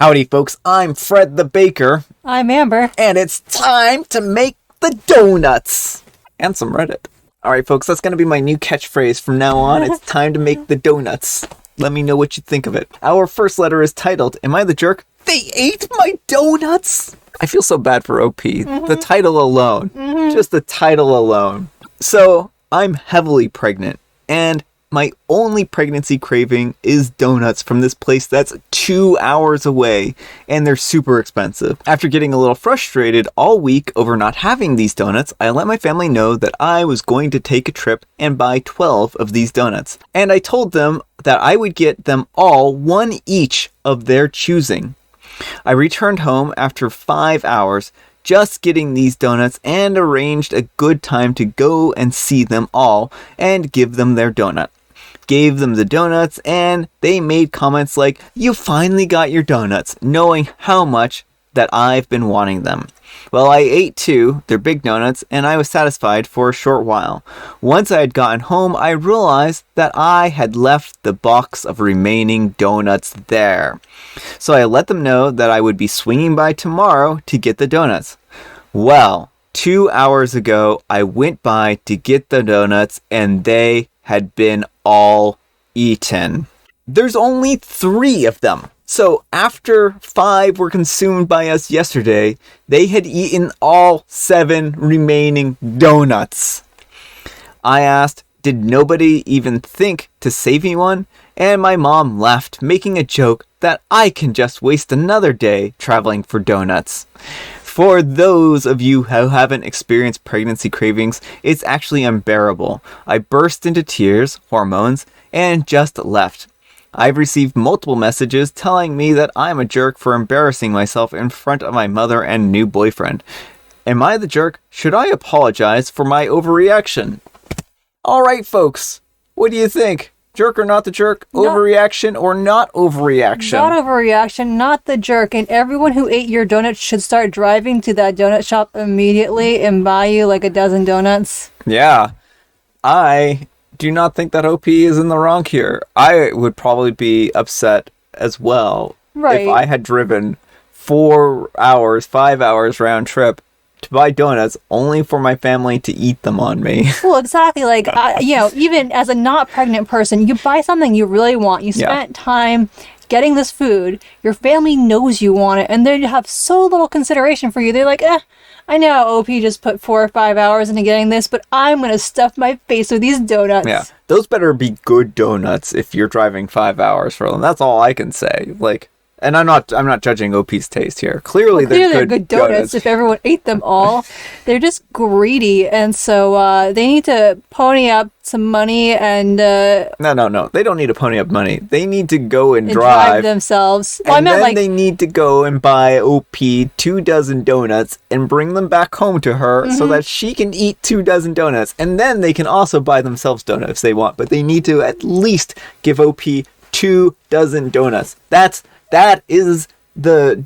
Howdy, folks. I'm Fred the Baker. I'm Amber. And it's time to make the donuts. And some Reddit. Alright, folks, that's going to be my new catchphrase from now on. It's time to make the donuts. Let me know what you think of it. Our first letter is titled, Am I the Jerk? They ate my donuts! I feel so bad for OP. The title alone. Just the title alone. So, I'm heavily pregnant. And my only pregnancy craving is donuts from this place that's 2 hours away, and they're super expensive. After getting a little frustrated all week over not having these donuts, I let my family know that I was going to take a trip and buy 12 of these donuts. And I told them that I would get them all, one each of their choosing. I returned home after 5 hours, just getting these donuts, and arranged a good time to go and see them all and give them their donut. Gave them the donuts, and they made comments like, "You finally got your donuts," knowing how much that I've been wanting them. Well, I ate two, they're big donuts, and I was satisfied for a short while. Once I had gotten home, I realized that I had left the box of remaining donuts there. So I let them know that I would be swinging by tomorrow to get the donuts. Well, 2 hours ago, I went by to get the donuts, and they had been all eaten. There's only 3 of them. So after 5 were consumed by us yesterday, they had eaten all 7 remaining donuts. I asked, did nobody even think to save me one? And my mom laughed, making a joke that I can just waste another day traveling for donuts. For those of you who haven't experienced pregnancy cravings, it's actually unbearable. I burst into tears, hormones, and just left. I've received multiple messages telling me that I'm a jerk for embarrassing myself in front of my mother and new boyfriend. Am I the jerk? Should I apologize for my overreaction? Alright, folks, what do you think? Jerk or not the jerk? Overreaction or not overreaction? Not overreaction, not the jerk. And everyone who ate your donuts should start driving to that donut shop immediately and buy you like a dozen donuts. Yeah. I do not think that OP is in the wrong here. I would probably be upset as well if I had driven 4 hours, 5 hours round trip to buy donuts only for my family to eat them on me. Well, exactly. Like, even as a not pregnant person, you buy something you really want. You spent time getting this food. Your family knows you want it, and they have so little consideration for you. They're like, I know OP just put 4 or 5 hours into getting this, but I'm going to stuff my face with these donuts. Yeah, those better be good donuts if you're driving 5 hours for them. That's all I can say. And I'm not judging OP's taste here. Clearly, they're good donuts. If everyone ate them all, they're just greedy, and so they need to pony up some money and. No. They don't need to pony up money. They need to go and drive themselves. Well, they need to go and buy OP 2 dozen donuts and bring them back home to her so that she can eat 2 dozen donuts, and then they can also buy themselves donuts if they want. But they need to at least give OP 2 dozen donuts. That is the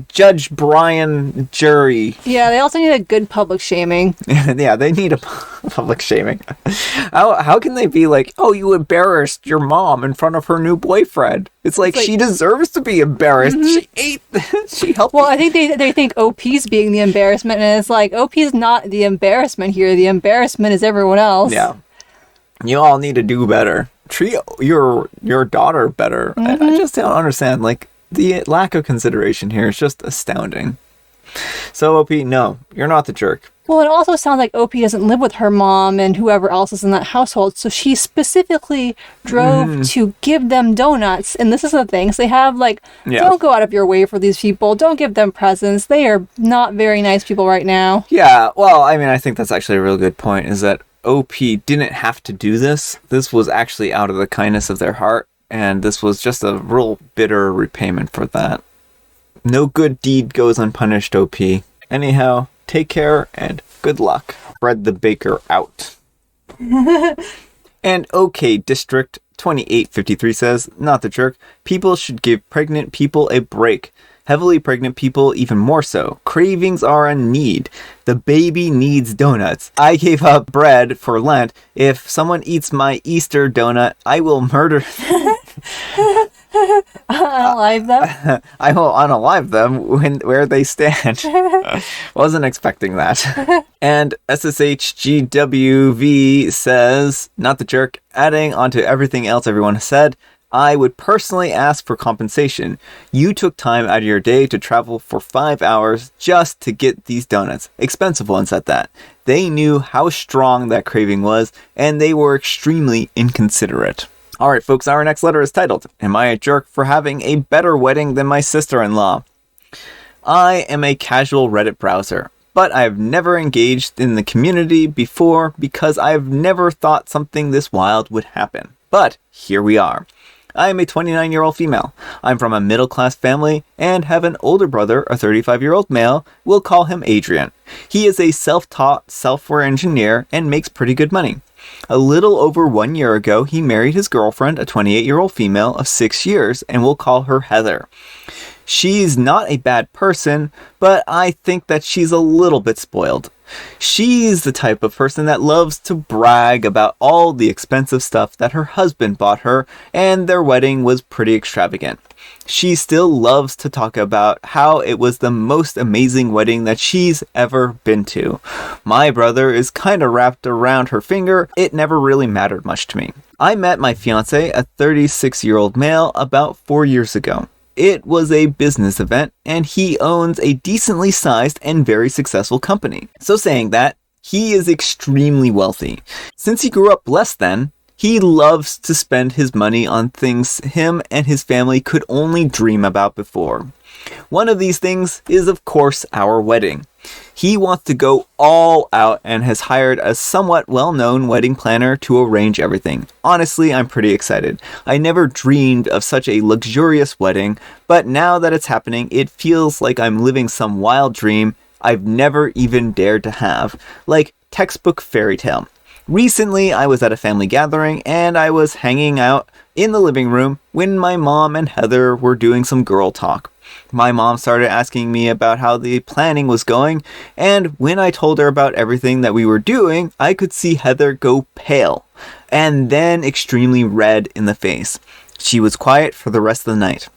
Judge Brian jury. Yeah, they also need a good public shaming. Yeah, they need a public shaming. How can they be like, oh, you embarrassed your mom in front of her new boyfriend? It's like she deserves to be embarrassed. She helped. Well, I think they think OP's being the embarrassment, and it's like, OP's not the embarrassment here. The embarrassment is everyone else. Yeah. You all need to do better. Treat your daughter better. I just don't understand. The lack of consideration here is just astounding. So, OP, no, you're not the jerk. Well, it also sounds like OP doesn't live with her mom and whoever else is in that household, so she specifically drove to give them donuts. And this is the thing. So they have, don't go out of your way for these people. Don't give them presents. They are not very nice people right now. Yeah, well, I mean, I think that's actually a real good point, is that OP didn't have to do this. This was actually out of the kindness of their heart, and this was just a real bitter repayment for that. No good deed goes unpunished, OP. Anyhow, take care and good luck. Fred the Baker out. And OK District 2853 says, not the jerk, people should give pregnant people a break. Heavily pregnant people even more so. Cravings are a need. The baby needs donuts. I gave up bread for Lent. If someone eats my Easter donut, I will murder them. Unalive them. I will unalive them where they stand. Wasn't expecting that. And SSHGWV says, not the jerk, adding onto everything else everyone has said, I would personally ask for compensation. You took time out of your day to travel for 5 hours just to get these donuts. Expensive ones at that. They knew how strong that craving was, and they were extremely inconsiderate. Alright folks, our next letter is titled, Am I a Jerk for Having a Better Wedding Than My Sister-in-Law? I am a casual Reddit browser, but I've never engaged in the community before because I've never thought something this wild would happen. But here we are. I am a 29-year-old female. I'm from a middle-class family and have an older brother, a 35-year-old male. We'll call him Adrian. He is a self-taught software engineer and makes pretty good money. A little over 1 year ago, he married his girlfriend, a 28-year-old female of 6 years, and we'll call her Heather. She's not a bad person, but I think that she's a little bit spoiled. She's the type of person that loves to brag about all the expensive stuff that her husband bought her, and their wedding was pretty extravagant. She still loves to talk about how it was the most amazing wedding that she's ever been to. My brother is kind of wrapped around her finger. It never really mattered much to me. I met my fiance, a 36-year-old male, about 4 years ago. It was a business event, and he owns a decently sized and very successful company. So saying that, he is extremely wealthy. Since he grew up less than, he loves to spend his money on things him and his family could only dream about before. One of these things is, of course, our wedding. He wants to go all out and has hired a somewhat well-known wedding planner to arrange everything. Honestly, I'm pretty excited. I never dreamed of such a luxurious wedding, but now that it's happening, it feels like I'm living some wild dream I've never even dared to have, like textbook fairy tale. Recently, I was at a family gathering and I was hanging out in the living room when my mom and Heather were doing some girl talk. My mom started asking me about how the planning was going, and when I told her about everything that we were doing, I could see Heather go pale, and then extremely red in the face. She was quiet for the rest of the night.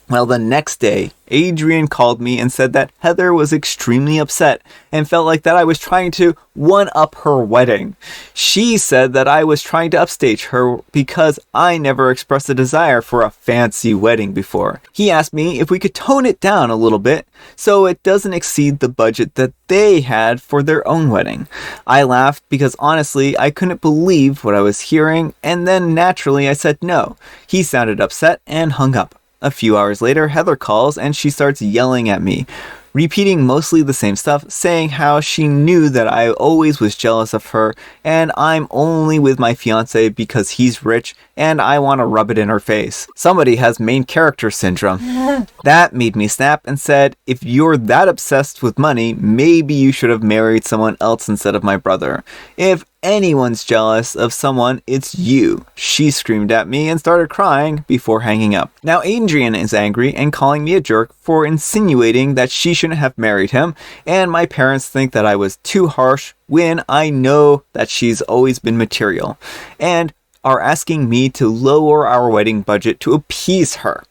Well, the next day, Adrian called me and said that Heather was extremely upset and felt like that I was trying to one-up her wedding. She said that I was trying to upstage her because I never expressed a desire for a fancy wedding before. He asked me if we could tone it down a little bit so it doesn't exceed the budget that they had for their own wedding. I laughed because honestly, I couldn't believe what I was hearing, and then naturally I said no. He sounded upset and hung up. A few hours later, Heather calls and she starts yelling at me, repeating mostly the same stuff, saying how she knew that I always was jealous of her and I'm only with my fiance because he's rich and I want to rub it in her face. Somebody has main character syndrome. That made me snap and said, if you're that obsessed with money, maybe you should have married someone else instead of my brother. If anyone's jealous of someone, it's you. She screamed at me and started crying before hanging up. Now Adrian is angry and calling me a jerk for insinuating that she shouldn't have married him, and my parents think that I was too harsh when I know that she's always been material, and are asking me to lower our wedding budget to appease her.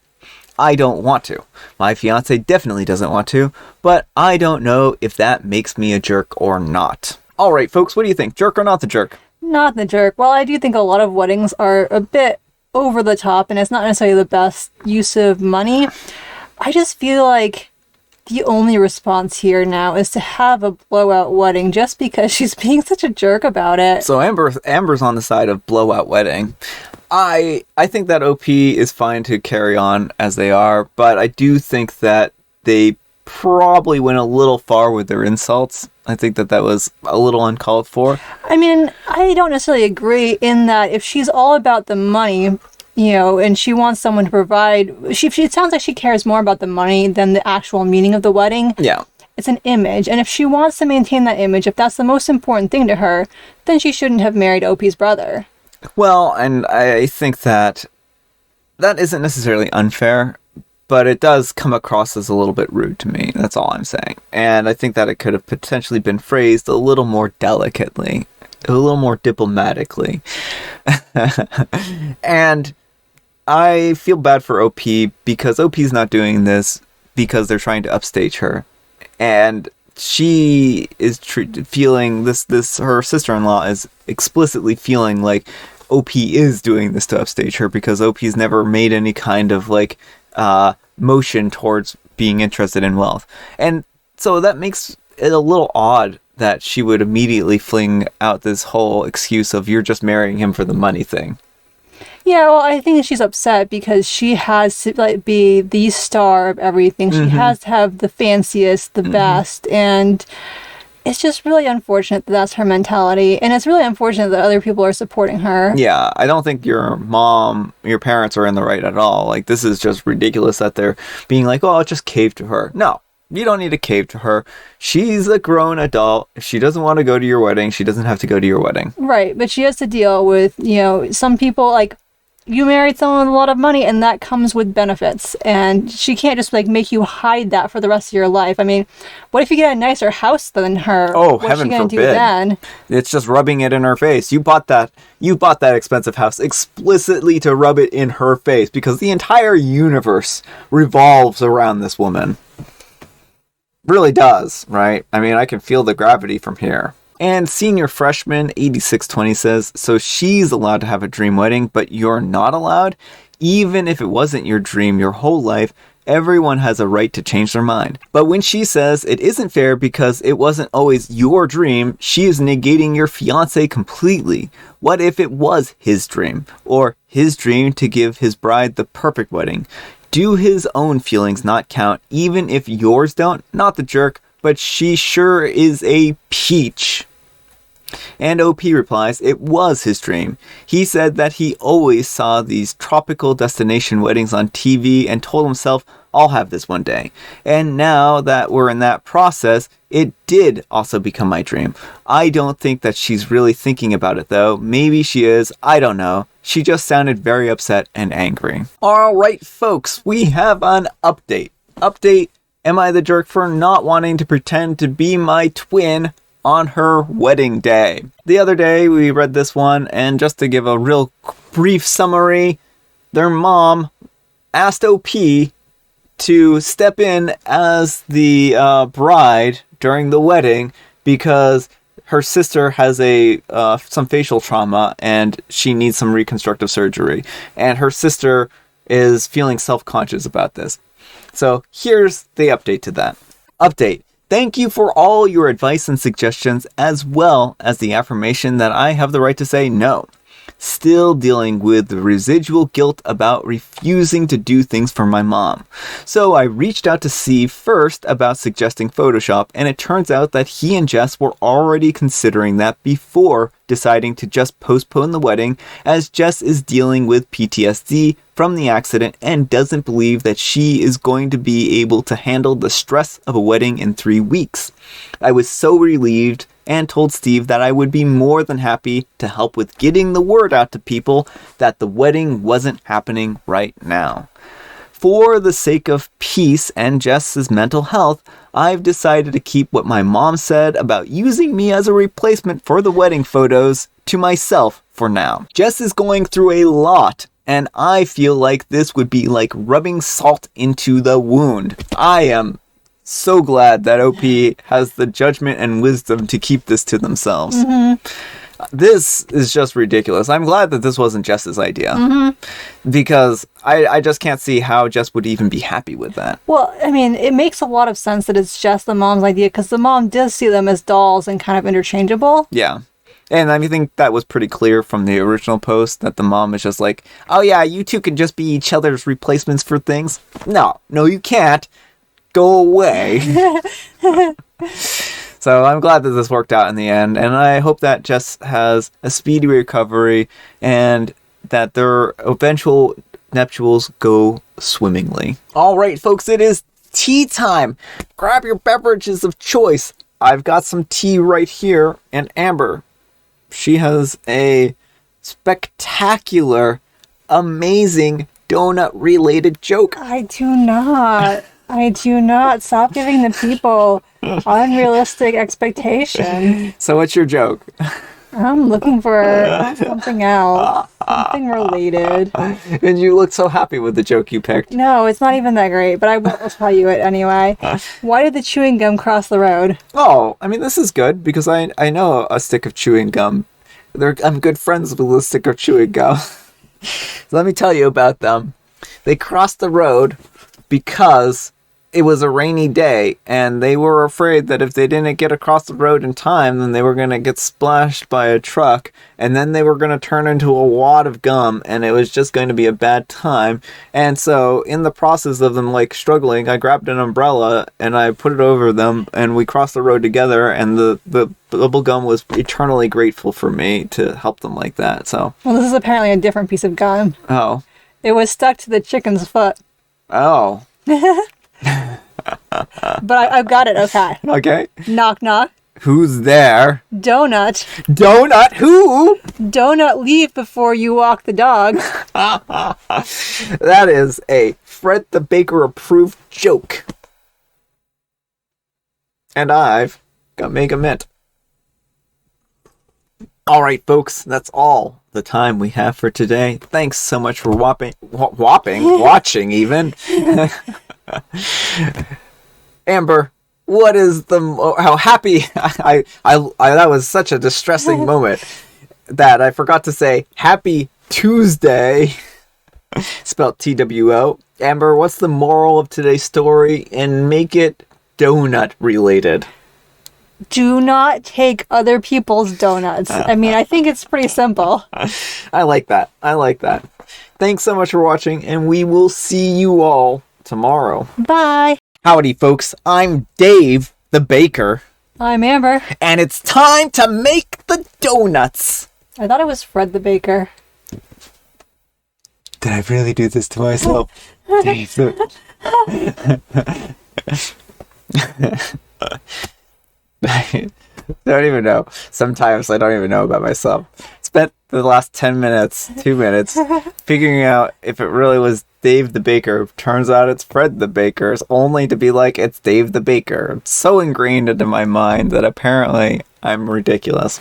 I don't want to. My fiance definitely doesn't want to, but I don't know if that makes me a jerk or not. Alright folks, what do you think? Jerk or not the jerk? Not the jerk. Well, I do think a lot of weddings are a bit over the top and it's not necessarily the best use of money. I just feel like the only response here now is to have a blowout wedding just because she's being such a jerk about it. So Amber's on the side of blowout wedding. I think that OP is fine to carry on as they are, but I do think that they probably went a little far with their insults. I think that was a little uncalled for. I mean, I don't necessarily agree in that if she's all about the money, you know, and she wants someone to provide, it sounds like she cares more about the money than the actual meaning of the wedding. Yeah. It's an image, and if she wants to maintain that image, if that's the most important thing to her, then she shouldn't have married OP's brother. Well, and I think that isn't necessarily unfair, but it does come across as a little bit rude to me. That's all I'm saying. And I think that it could have potentially been phrased a little more delicately, a little more diplomatically. And I feel bad for OP because OP's not doing this because they're trying to upstage her. And she is feeling this, her sister-in-law is explicitly feeling like OP is doing this to upstage her because OP's never made any kind of like motion towards being interested in wealth. And so that makes it a little odd that she would immediately fling out this whole excuse of you're just marrying him for the money thing. Yeah, well, I think she's upset because she has to like be the star of everything. She has to have the fanciest, the best, and it's just really unfortunate that that's her mentality. And it's really unfortunate that other people are supporting her. Yeah, I don't think your parents are in the right at all. Like, this is just ridiculous that they're being like, oh, I'll just cave to her. No, you don't need to cave to her. She's a grown adult. If she doesn't want to go to your wedding, she doesn't have to go to your wedding. Right, but she has to deal with, some people, like, you married someone with a lot of money and that comes with benefits, and she can't just like make you hide that for the rest of your life. I mean, what if you get a nicer house than her? Oh, What's heaven she gonna forbid. do then? It's just rubbing it in her face. You bought that expensive house explicitly to rub it in her face because the entire universe revolves around this woman. Really does, right? I mean, I can feel the gravity from here. And senior freshman 8620 says, so she's allowed to have a dream wedding, but you're not allowed? Even if it wasn't your dream your whole life, everyone has a right to change their mind. But when she says it isn't fair because it wasn't always your dream, she is negating your fiancé completely. What if it was his dream? Or his dream to give his bride the perfect wedding? Do his own feelings not count, even if yours don't? Not the jerk, but she sure is a peach. And OP replies, it was his dream. He said that he always saw these tropical destination weddings on TV and told himself, I'll have this one day. And now that we're in that process, it did also become my dream. I don't think that she's really thinking about it though. Maybe she is. I don't know. She just sounded very upset and angry. All right, folks, we have an update. Am I the jerk for not wanting to pretend to be my twin on her wedding day? The other day we read this one, and just to give a real brief summary, their mom asked OP to step in as the bride during the wedding because her sister has some facial trauma and she needs some reconstructive surgery, and her sister is feeling self-conscious about this. So here's the update to that. Update. Thank you for all your advice and suggestions, as well as the affirmation that I have the right to say no. Still dealing with the residual guilt about refusing to do things for my mom. So I reached out to Steve first about suggesting Photoshop, and it turns out that he and Jess were already considering that before deciding to just postpone the wedding, as Jess is dealing with PTSD from the accident and doesn't believe that she is going to be able to handle the stress of a wedding in 3 weeks. I was so relieved and told Steve that I would be more than happy to help with getting the word out to people that the wedding wasn't happening right now. For the sake of peace and Jess's mental health, I've decided to keep what my mom said about using me as a replacement for the wedding photos to myself for now. Jess is going through a lot, and I feel like this would be like rubbing salt into the wound. I am so glad that OP has the judgment and wisdom to keep this to themselves. This is just ridiculous. I'm glad that this wasn't Jess's idea, because I just can't see how Jess would even be happy with that. Well, I mean, it makes a lot of sense that it's just the mom's idea, because the mom does see them as dolls and kind of interchangeable. Yeah. And I think that was pretty clear from the original post, that the mom is just like, oh yeah, you two can just be each other's replacements for things. No, you can't. Go away. So I'm glad that this worked out in the end, and I hope that Jess has a speedy recovery and that their eventual nuptials go swimmingly. All right, folks, it is tea time. Grab your beverages of choice. I've got some tea right here, and Amber, she has a spectacular, amazing donut-related joke. I do not. Stop giving the people unrealistic expectations. So what's your joke? I'm looking for something else. Something related. And you look so happy with the joke you picked. No, it's not even that great, but I will tell you it anyway. Why did the chewing gum cross the road? Oh, I mean, this is good because I know a stick of chewing gum. I'm good friends with a stick of chewing gum. So let me tell you about them. They crossed the road because it was a rainy day, and they were afraid that if they didn't get across the road in time, then they were going to get splashed by a truck, and then they were going to turn into a wad of gum, and it was just going to be a bad time. And so, in the process of them, like, struggling, I grabbed an umbrella, and I put it over them, and we crossed the road together, and the bubble gum was eternally grateful for me to help them like that, so. Well, this is apparently a different piece of gum. Oh. It was stuck to the chicken's foot. Oh. But I've got it, okay. Okay. Knock, knock. Who's there? Donut. Donut who? Donut leave before you walk the dog. That is a Fred the Baker approved joke. And I've got Mega Mint. Alright, folks, that's all the time we have for today. Thanks so much for watching even. Amber, what is how happy I that was such a distressing moment that I forgot to say Happy Tuesday, spelled TWO. Amber, what's the moral of today's story, and make it donut related? Do not take other people's donuts. I mean, I think it's pretty simple. I like that. Thanks so much for watching, and we will see you all tomorrow. Bye. Howdy, folks. I'm Dave the Baker. I'm Amber. And it's time to make the donuts. I thought it was Fred the Baker. Did I really do this to myself? I don't even know. Sometimes I don't even know about myself. Spent the last 2 minutes, figuring out if it really was Dave the Baker. Turns out it's Fred the Baker, only to be like, it's Dave the Baker. It's so ingrained into my mind that apparently I'm ridiculous.